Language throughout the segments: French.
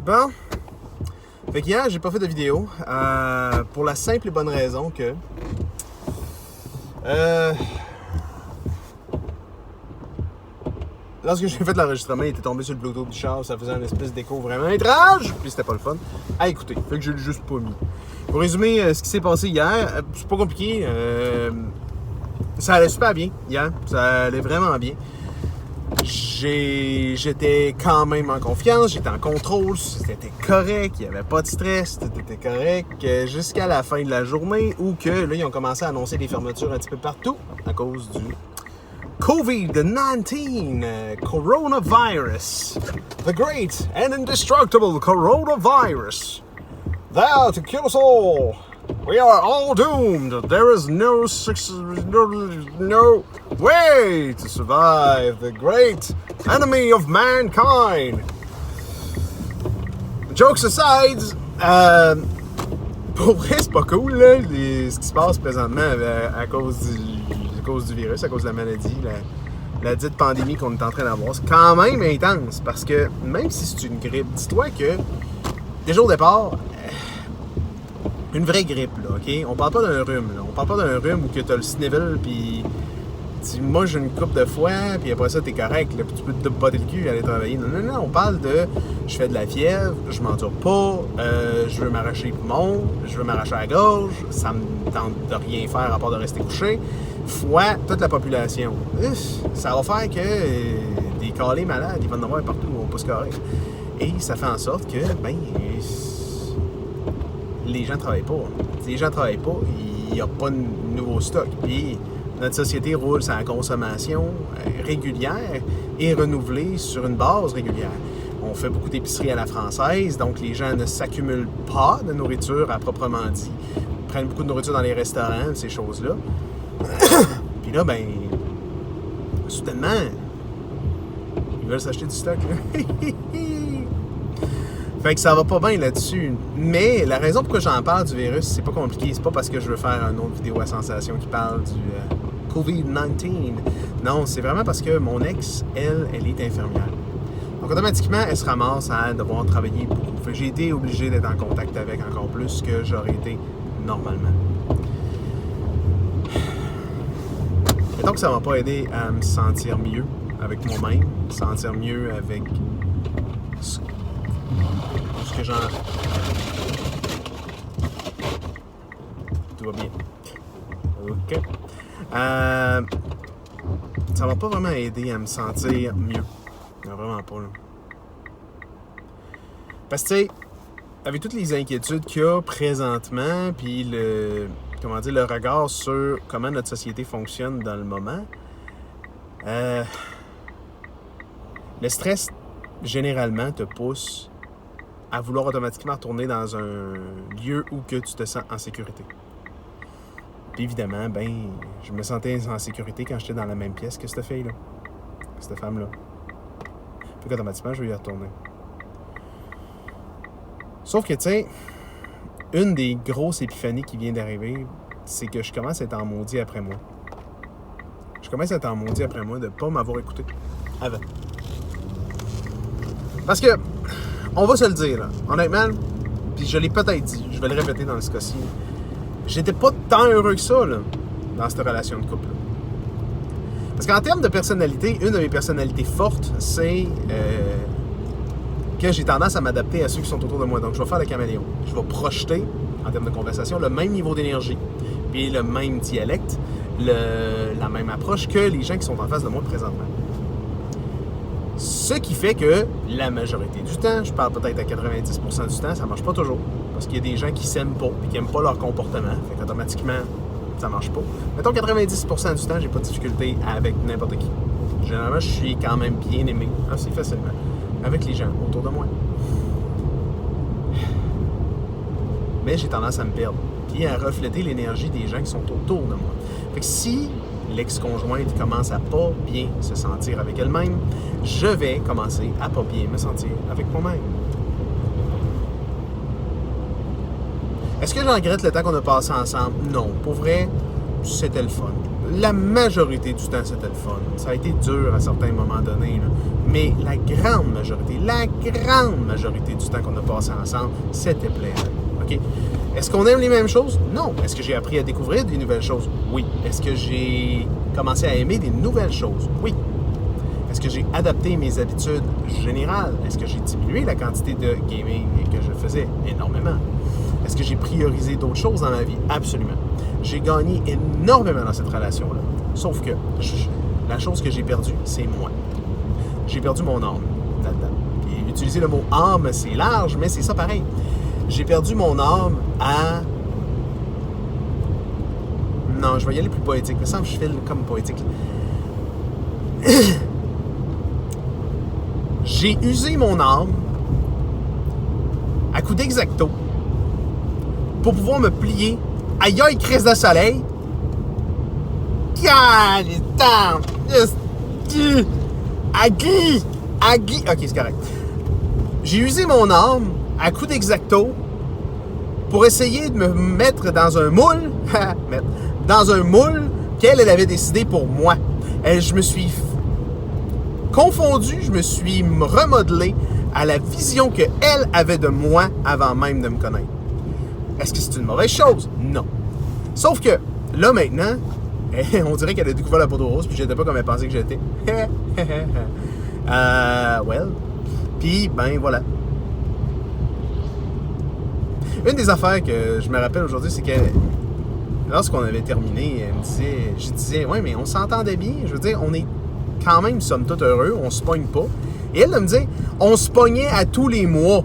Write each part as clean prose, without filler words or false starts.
Bon. Fait qu'hier, j'ai pas fait de vidéo. Pour la simple et bonne raison que... lorsque j'ai fait l'enregistrement, il était tombé sur le Bluetooth du char. Ça faisait un espèce d'écho vraiment étrange. Puis c'était pas le fun à écouter. Fait que je l'ai juste pas mis. Pour résumer ce qui s'est passé hier, c'est pas compliqué. Ça allait super bien hier. Ça allait vraiment bien. J'étais quand même en confiance, j'étais en contrôle, c'était correct, il n'y avait pas de stress, tout était correct jusqu'à la fin de la journée où que là, ils ont commencé à annoncer des fermetures un petit peu partout à cause du COVID-19, coronavirus, the great and indestructible coronavirus, there to kill us all. We are all doomed. There is no way to survive the great enemy of mankind. Jokes aside, pour vrai, c'est pas cool, là, ce qui se passe présentement à cause du virus, à cause de la maladie, la dite pandémie qu'on est en train d'avoir. C'est quand même intense parce que même si c'est une grippe, dis-toi que déjà au départ, une vraie grippe, là, OK? On parle pas d'un rhume, là. On parle pas d'un rhume où que t'as le snivel, puis tu manges une coupe de fois, puis après ça, t'es correct, là, puis tu peux te botter le cul et aller travailler. Non, on parle de je fais de la fièvre, je m'endure pas, je veux m'arracher les poumons, je veux m'arracher la gorge, ça me tente de rien faire à part de rester couché, fois toute la population. Ça va faire que des calés malades, ils vont en avoir partout, on va pas se carrer. Et ça fait en sorte que, les gens travaillent pas. Si les gens travaillent pas, il n'y a pas de nouveau stock. Puis notre société roule sur la consommation régulière et renouvelée sur une base régulière. On fait beaucoup d'épiceries à la française, donc les gens ne s'accumulent pas de nourriture à proprement dit. Ils prennent beaucoup de nourriture dans les restaurants, ces choses-là. Puis là, soudainement, ils veulent s'acheter du stock, là. Fait que ça va pas bien là-dessus. Mais la raison pourquoi j'en parle du virus, c'est pas compliqué. C'est pas parce que je veux faire une autre vidéo à sensation qui parle du COVID-19. Non, c'est vraiment parce que mon ex, elle est infirmière. Donc automatiquement, elle se ramasse à devoir travailler beaucoup. Fait que j'ai été obligé d'être en contact avec encore plus que j'aurais été normalement. Et donc ça m'a pas aidé à me sentir mieux avec moi-même, me sentir mieux avec ce que j'en... Tout va bien. OK. Ça m'a pas vraiment aidé à me sentir mieux. Non, vraiment pas, là. Parce que, tu sais, avec toutes les inquiétudes qu'il y a présentement, puis le regard sur comment notre société fonctionne dans le moment, le stress, généralement, te pousse à vouloir automatiquement retourner dans un lieu où que tu te sens en sécurité. Puis évidemment, je me sentais en sécurité quand j'étais dans la même pièce que cette fille-là, cette femme-là. Puis qu'automatiquement, je vais y retourner. Sauf que, tu sais, une des grosses épiphanies qui vient d'arriver, c'est que je commence à être en maudit après moi. Je commence à être en maudit après moi de ne pas m'avoir écouté avant. Parce que, on va se le dire, là, honnêtement, puis je l'ai peut-être dit, je vais le répéter dans ce cas-ci, j'étais pas tant heureux que ça, là, dans cette relation de couple-là. Parce qu'en termes de personnalité, une de mes personnalités fortes, c'est que j'ai tendance à m'adapter à ceux qui sont autour de moi. Donc, je vais faire le caméléon. Je vais projeter, en termes de conversation, le même niveau d'énergie, puis le même dialecte, la même approche que les gens qui sont en face de moi présentement. Ce qui fait que la majorité du temps, je parle peut-être à 90% du temps, ça marche pas toujours. Parce qu'il y a des gens qui s'aiment pas et qui n'aiment pas leur comportement. Fait qu'automatiquement, ça marche pas. Mettons 90% du temps, j'ai pas de difficulté avec n'importe qui. Généralement, je suis quand même bien aimé assez facilement avec les gens autour de moi. Mais j'ai tendance à me perdre puis à refléter l'énergie des gens qui sont autour de moi. Fait que si l'ex-conjointe commence à pas bien se sentir avec elle-même, je vais commencer à pas bien me sentir avec moi-même. Est-ce que je regrette le temps qu'on a passé ensemble? Non. Pour vrai, c'était le fun. la majorité du temps, c'était le fun. Ça a été dur à certains moments donnés, là. Mais la grande majorité du temps qu'on a passé ensemble, c'était plaisant. OK? Est-ce qu'on aime les mêmes choses? Non. Est-ce que j'ai appris à découvrir des nouvelles choses? Oui. Est-ce que j'ai commencé à aimer des nouvelles choses? Oui. Est-ce que j'ai adapté mes habitudes générales? Est-ce que j'ai diminué la quantité de gaming que je faisais? Énormément. Est-ce que j'ai priorisé d'autres choses dans ma vie? Absolument. J'ai gagné énormément dans cette relation-là. Sauf que la chose que j'ai perdue, c'est moi. J'ai perdu mon âme là-dedans. Puis utiliser le mot âme, c'est large, mais c'est ça pareil. J'ai perdu mon âme à... Non, je vais y aller plus poétique. Il me semble que je file comme poétique. J'ai usé mon âme à coup d'exacto pour pouvoir me plier. Aïe aïe, crise de soleil. Ok, c'est correct. J'ai usé mon âme à coup d'exacto pour essayer de me mettre dans un moule, qu'elle avait décidé pour moi. Je me suis confondu, je me suis remodelé à la vision qu'elle avait de moi avant même de me connaître. Est-ce que c'est une mauvaise chose? Non. Sauf que, là maintenant, on dirait qu'elle a découvert la peau de rose, puis j'étais pas comme elle pensait que j'étais. Well. Puis, ben voilà. Une des affaires que je me rappelle aujourd'hui, c'est que lorsqu'on avait terminé, je disais, ouais, mais on s'entendait bien. Je veux dire, on est quand même, somme toute, heureux, on se pogne pas. Et elle me dit, on se pognait à tous les mois.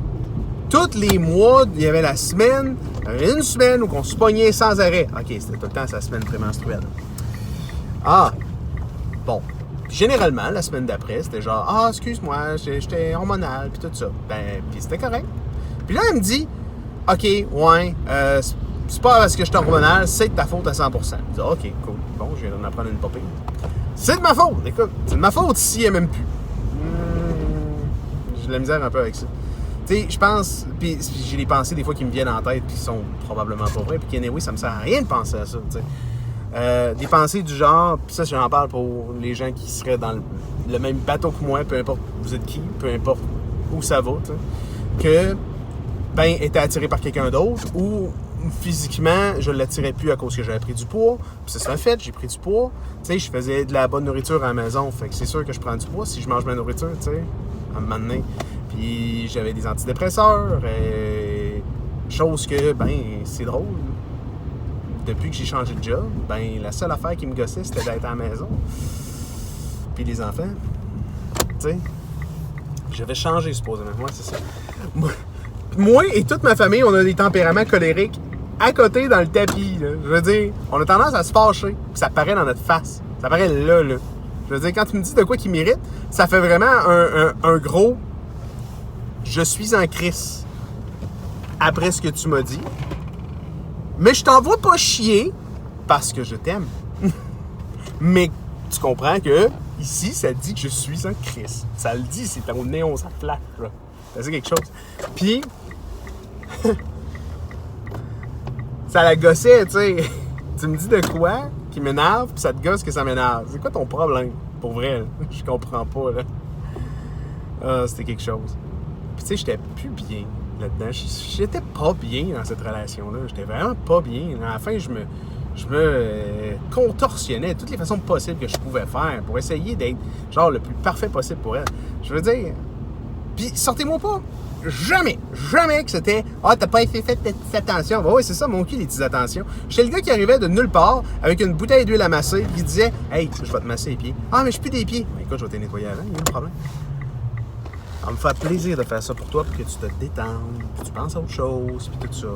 Tous les mois, il y avait la semaine, une semaine où on se pognait sans arrêt. OK, c'était tout le temps sa semaine prémenstruelle. Ah, bon. Puis généralement, la semaine d'après, c'était genre, ah, excuse-moi, j'étais hormonal, puis tout ça. Ben, puis c'était correct. Puis là, elle me dit, OK, ouais, c'est pas parce que je suis hormonal, c'est de ta faute à 100%. Je dis, OK, cool. Bon, je viens d'en apprendre une popée. C'est de ma faute, écoute. C'est de ma faute si elle m'aime plus. J'ai de la misère un peu avec ça. Tu sais, je pense, puis j'ai des pensées des fois qui me viennent en tête qui sont probablement pas vraies, puis qu'anyway, ça me sert à rien de penser à ça, tu sais. Des pensées du genre, puis ça, j'en parle pour les gens qui seraient dans le même bateau que moi, peu importe vous êtes qui, peu importe où ça va, tu sais, que, ben, était attiré par quelqu'un d'autre, ou physiquement, je ne l'attirais plus à cause que j'avais pris du poids, puis ça s'est fait, j'ai pris du poids, tu sais, je faisais de la bonne nourriture à la maison, fait que c'est sûr que je prends du poids si je mange ma nourriture, tu sais, à un moment donné. Puis j'avais des antidépresseurs, chose que, ben, c'est drôle. Depuis que j'ai changé de job, ben, la seule affaire qui me gossait, c'était d'être à la maison. Puis les enfants, tu sais, j'avais changé, supposément. Moi, c'est ça. Moi et toute ma famille, on a des tempéraments colériques à côté dans le tapis, là. Je veux dire, on a tendance à se fâcher, puis ça paraît dans notre face. Ça paraît là. Je veux dire, quand tu me dis de quoi qui m'irrite, ça fait vraiment un gros... Je suis en crise après ce que tu m'as dit, mais je t'envoie pas chier parce que je t'aime. Mais tu comprends que ici, ça dit que je suis en crise. Ça le dit, c'est ton néon, ça flash. Là. Ça dit quelque chose. Puis, ça la gossait, tu sais. Tu me dis de quoi qui m'énerve, puis ça te gosse que ça m'énerve. C'est quoi ton problème? Pour vrai, là? Je comprends pas, là. Ah, c'était quelque chose. Puis tu sais, j'étais plus bien là-dedans. J'étais pas bien dans cette relation-là. J'étais vraiment pas bien. À la fin, je me contorsionnais de toutes les façons possibles que je pouvais faire pour essayer d'être genre le plus parfait possible pour elle. Je veux dire... Puis sortez-moi pas jamais que c'était « Ah, t'as pas fait attention. » Ben oui, c'est ça, mon cul, les petites attentions. J'étais le gars qui arrivait de nulle part avec une bouteille d'huile à masser qui disait « Hey, je vais te masser les pieds. »« Ah, mais je pue des pieds. » Ben écoute, je vais te nettoyer avant, il y a un problème. Ça va me faire plaisir de faire ça pour toi, pour que tu te détendes, que tu penses à autre chose, puis tout ça.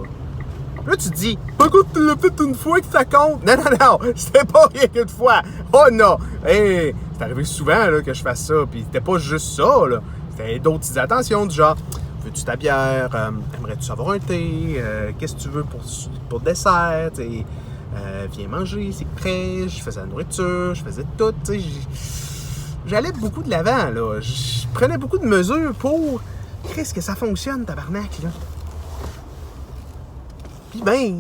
Là, tu te dis, écoute, tu l'as fait une fois que ça compte. Non, c'était pas rien qu'une fois. Oh non! Hey, c'est arrivé souvent là, que je fasse ça, puis c'était pas juste ça, là. C'était d'autres petites attentions, du genre, veux-tu ta bière? Aimerais-tu avoir un thé? Qu'est-ce que tu veux pour dessert? Viens manger, c'est prêt. Je faisais la nourriture, je faisais tout, tu sais. J'allais beaucoup de l'avant, là. Je prenais beaucoup de mesures pour... Qu'est-ce que ça fonctionne, tabarnak, là? Puis ben,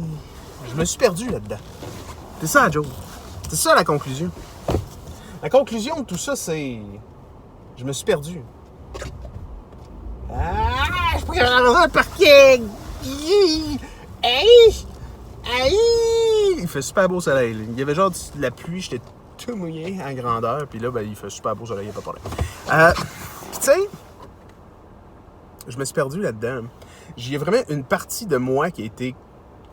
je me suis perdu là-dedans. C'est ça, Joe. C'est ça la conclusion. La conclusion de tout ça, c'est... Je me suis perdu. Ah! Je suis pas capable de dans le parking! Hey! Hey! Il fait super beau soleil. Là. Il y avait genre de la pluie, j'étais tout mouillé en grandeur, puis là, ben, il fait super beau soleil, il n'y a pas de problème. Puis tu sais, je me suis perdu là-dedans. Il y a vraiment une partie de moi qui a été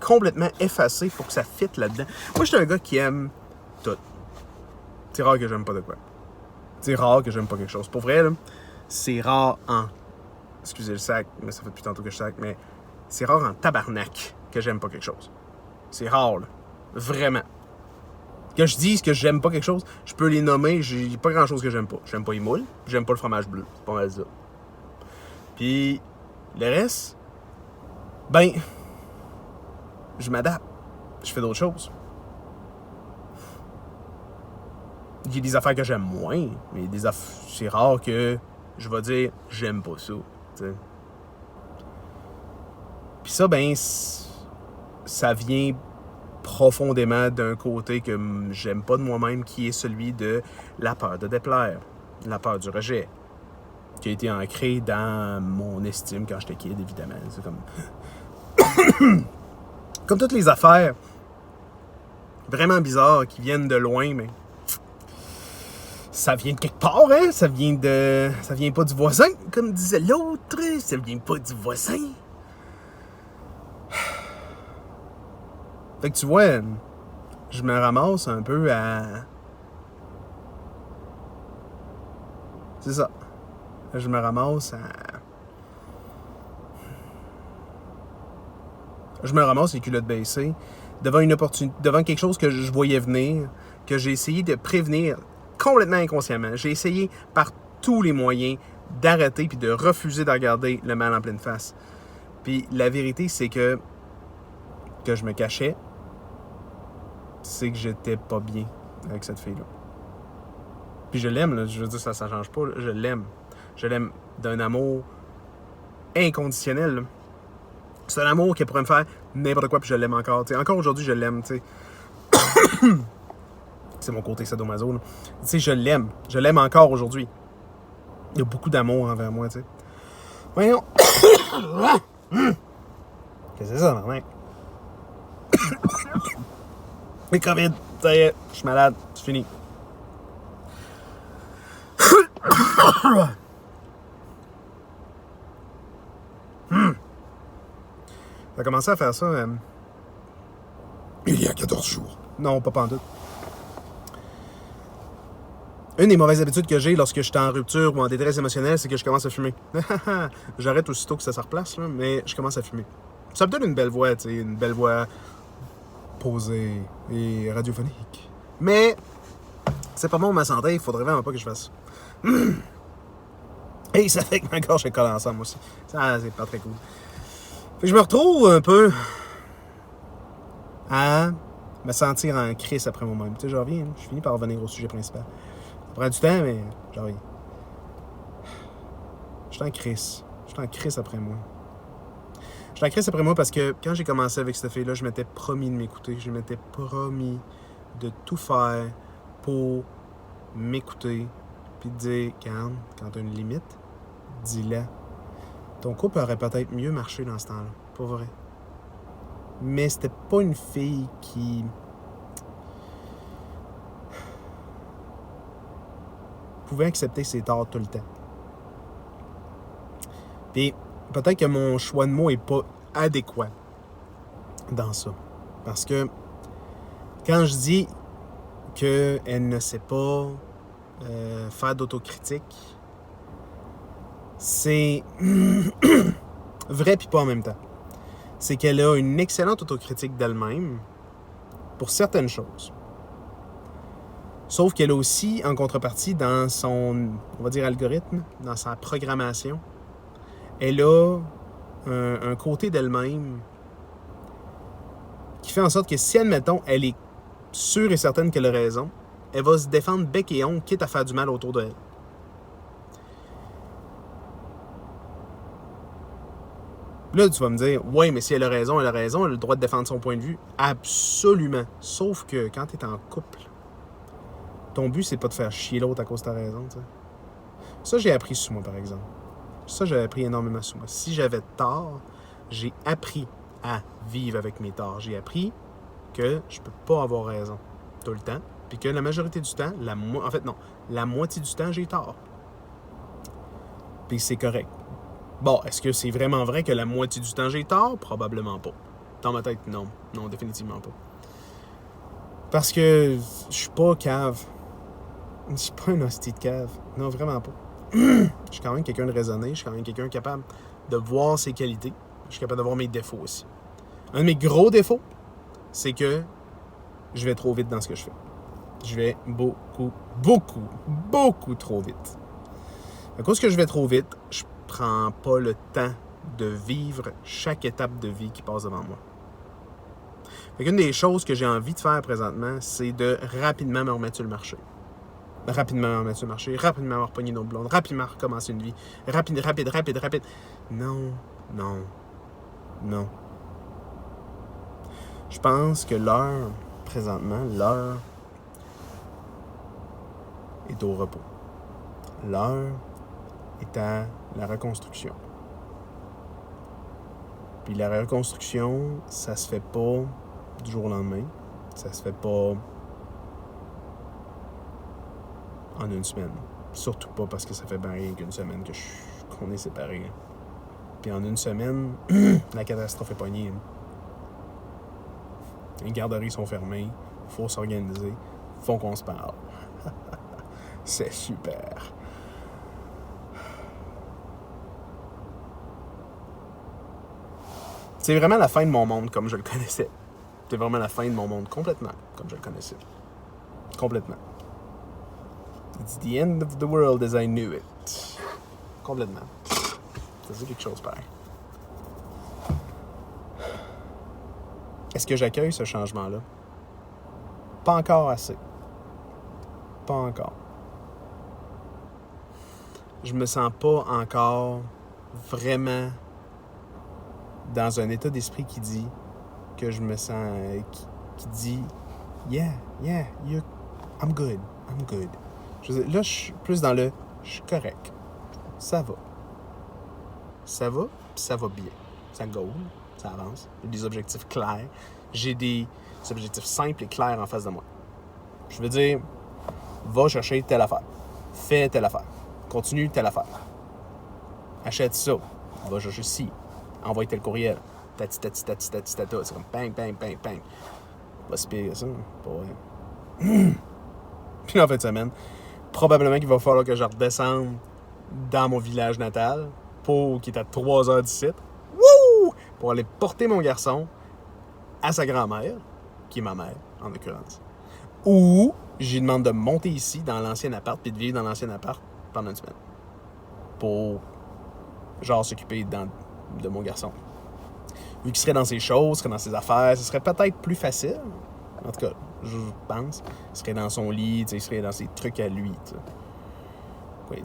complètement effacée pour que ça fitte là-dedans. Moi, je suis un gars qui aime tout. C'est rare que j'aime pas de quoi. C'est rare que j'aime pas quelque chose. Pour vrai, là, c'est rare en... Excusez le sac, mais ça fait depuis tantôt que je sac, mais c'est rare en tabarnak que j'aime pas quelque chose. C'est rare, là. Vraiment. Que je dise que j'aime pas quelque chose, je peux les nommer, j'ai pas grand-chose que j'aime pas. J'aime pas les moules, j'aime pas le fromage bleu. C'est pas mal ça. Puis, le reste, ben, je m'adapte. Je fais d'autres choses. Il y a des affaires que j'aime moins, mais c'est rare que je vais dire j'aime pas ça. T'sais. Puis ça, ben, ça vient profondément d'un côté que j'aime pas de moi-même, qui est celui de la peur de déplaire, la peur du rejet, qui a été ancré dans mon estime quand j'étais kid, évidemment. C'est comme... comme toutes les affaires vraiment bizarres qui viennent de loin, mais ça vient de quelque part, hein? Ça vient pas du voisin, comme disait l'autre. Ça vient pas du voisin. Fait que tu vois, je me ramasse un peu à... C'est ça. Je me ramasse à... Je me ramasse les culottes baissées devant une opportunité, devant quelque chose que je voyais venir, que j'ai essayé de prévenir complètement inconsciemment. J'ai essayé par tous les moyens d'arrêter puis de refuser de regarder le mal en pleine face. Puis la vérité, c'est que je me cachais, c'est que j'étais pas bien avec cette fille-là. Puis je l'aime, là, je veux dire, ça change pas, là, je l'aime. Je l'aime d'un amour inconditionnel, là. C'est un amour qui pourrait me faire n'importe quoi, puis je l'aime encore. T'sais, encore aujourd'hui, je l'aime, tu sais. C'est mon côté sadomaso, là. Tu sais, je l'aime. Je l'aime encore aujourd'hui. Il y a beaucoup d'amour envers moi, tu sais. Voyons. Qu'est-ce que c'est ça, normal? Mais COVID, ça y est, je suis malade, c'est fini. J'ai commencé à faire ça il y a 14 jours. Non, pas pantoute. Une des mauvaises habitudes que j'ai lorsque je suis en rupture ou en détresse émotionnelle, c'est que je commence à fumer. J'arrête aussitôt que ça se replace, là, mais je commence à fumer. Ça me donne une belle voix, tu sais, une belle voix posée et radiophonique. Mais c'est pas bon pour ma santé, il faudrait vraiment pas que je fasse ça. Et ça fait que ma gorge est collée ensemble aussi. Ça, c'est pas très cool. Fait que je me retrouve un peu à me sentir en crise après moi-même. Tu sais, je reviens, je finis par revenir au sujet principal. Ça prend du temps, mais je reviens. Je suis en crise. Je suis en crise après moi. Je suis en crise après moi parce que quand j'ai commencé avec cette fille-là, je m'étais promis de m'écouter. Je m'étais promis de tout faire pour m'écouter. Puis de dire, quand tu as une limite, dis-la. Ton couple aurait peut-être mieux marché dans ce temps-là. Pas vrai. Mais c'était pas une fille qui... pouvait accepter ses torts tout le temps. Puis peut-être que mon choix de mots est pas adéquat dans ça. Parce que quand je dis qu'elle ne sait pas faire d'autocritique, c'est vrai puis pas en même temps. C'est qu'elle a une excellente autocritique d'elle-même pour certaines choses. Sauf qu'elle a aussi, en contrepartie, dans son, on va dire, algorithme, dans sa programmation, elle a un côté d'elle-même qui fait en sorte que si, admettons, elle est sûre et certaine qu'elle a raison, elle va se défendre bec et ongle, quitte à faire du mal autour d'elle. Là, tu vas me dire, ouais, mais si elle a raison, elle a le droit de défendre son point de vue. Absolument. Sauf que quand tu es en couple, Ton but, c'est pas de faire chier l'autre à cause de ta raison, tu sais. Ça, j'ai appris sur moi, par exemple. Ça, j'ai appris énormément sur moi. Si j'avais tort, j'ai appris à vivre avec mes torts. J'ai appris que je peux pas avoir raison tout le temps, puis que la majorité du temps, la moitié du temps, j'ai tort. Puis c'est correct. Bon, est-ce que c'est vraiment vrai que la moitié du temps, j'ai tort? Probablement pas. Dans ma tête, non. Non, définitivement pas. Parce que je suis pas cave. Je suis pas un hostie de cave. Non, vraiment pas. Je suis quand même quelqu'un de raisonné. Je suis quand même quelqu'un capable de voir ses qualités. Je suis capable de voir mes défauts aussi. Un de mes gros défauts, c'est que je vais trop vite dans ce que je fais. Je vais beaucoup trop vite. À cause que je vais trop vite, je prends pas le temps de vivre chaque étape de vie qui passe devant moi. Fait qu'une des choses que j'ai envie de faire présentement, c'est de rapidement me remettre sur le marché. Rapidement me remettre sur le marché, rapidement me repogner nos blondes, rapidement recommencer une vie. Rapide. Non. Je pense que l'heure est au repos. L'heure est à la reconstruction. Puis la reconstruction, ça se fait pas du jour au lendemain. Ça se fait pas en une semaine. Surtout pas parce que ça fait bien rien qu'une semaine qu'on est séparés. Puis en une semaine, la catastrophe est pognée. Les garderies sont fermées. Faut s'organiser. Faut qu'on se parle. C'est super. C'est vraiment la fin de mon monde comme je le connaissais. C'est vraiment la fin de mon monde complètement comme je le connaissais. Complètement. It's the end of the world as I knew it. Complètement. Ça dit quelque chose pareil. Est-ce que j'accueille ce changement-là? Pas encore assez. Pas encore. Je me sens pas encore vraiment dans un état d'esprit qui dit que je me sens... qui dit Yeah, I'm good. Là, je suis plus dans le je suis correct. Ça va, puis ça va bien. Ça goal, ça avance. J'ai des objectifs clairs. J'ai des objectifs simples et clairs en face de moi. Je veux dire, va chercher telle affaire. Fais telle affaire. Continue telle affaire. Achète ça. Va chercher ci. Envoie tel courriel. Tati. C'est comme bang. Va se payer ça. Pas vrai. Puis en fin de semaine, probablement qu'il va falloir que je redescende dans mon village natal, qui est à 3 heures d'ici, pour aller porter mon garçon à sa grand-mère, qui est ma mère, en l'occurrence. Ou j'y demande de monter ici, dans l'ancien appart, puis de vivre dans l'ancien appart pendant une semaine. Pour, s'occuper de mon garçon. Vu qu'il serait dans ses choses, serait dans ses affaires, ce serait peut-être plus facile. En tout cas, je pense. Il serait dans son lit, il serait dans ses trucs à lui.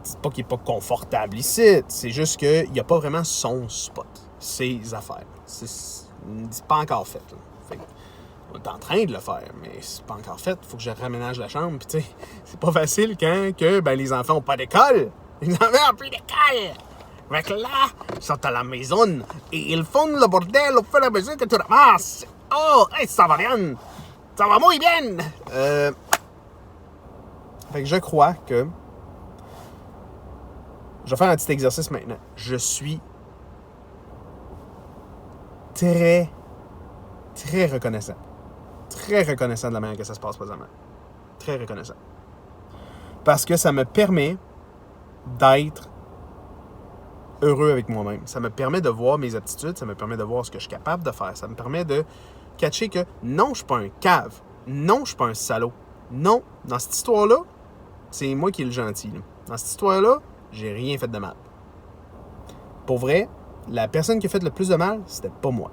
C'est pas qu'il n'est pas confortable ici. C'est juste qu'il n'y a pas vraiment son spot. Ses affaires. C'est pas encore fait. On est en train de le faire, mais c'est pas encore fait. Il faut que je raménage la chambre. Puis c'est pas facile quand les enfants n'ont pas d'école. Les enfants n'ont plus d'école. Fait que là, ils sont à la maison et ils font le bordel au fur et à mesure que tu ramasses. Oh, ça va bien. Ça va muy bien. Fait que je crois que je vais faire un petit exercice maintenant. Je suis très reconnaissant. Très reconnaissant de la manière que ça se passe présentement. Très reconnaissant. Parce que ça me permet d'être heureux avec moi-même. Ça me permet de voir mes aptitudes, ça me permet de voir ce que je suis capable de faire. Ça me permet de catcher que non, je suis pas un cave. Non, je suis pas un salaud. Non, dans cette histoire-là, c'est moi qui est le gentil. Là. Dans cette histoire-là, j'ai rien fait de mal. Pour vrai, la personne qui a fait le plus de mal, c'était pas moi.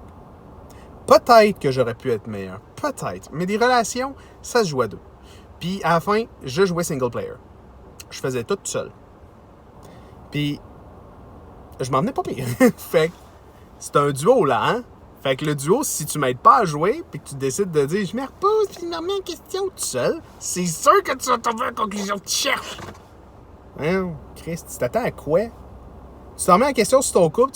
Peut-être que j'aurais pu être meilleur. Peut-être. Mais des relations, ça se joue à deux. Puis à la fin, je jouais single player. Je faisais tout seul. Puis je m'en venais pas pire. Fait que c'est un duo là, hein? Fait que le duo, si tu m'aides pas à jouer, puis que tu décides de dire « Je me repose, puis je me remets en question tout seul », c'est sûr que tu vas tomber à la conclusion que tu cherches. Hein, Chris, tu t'attends à quoi? Tu te remets en question sur ton couple,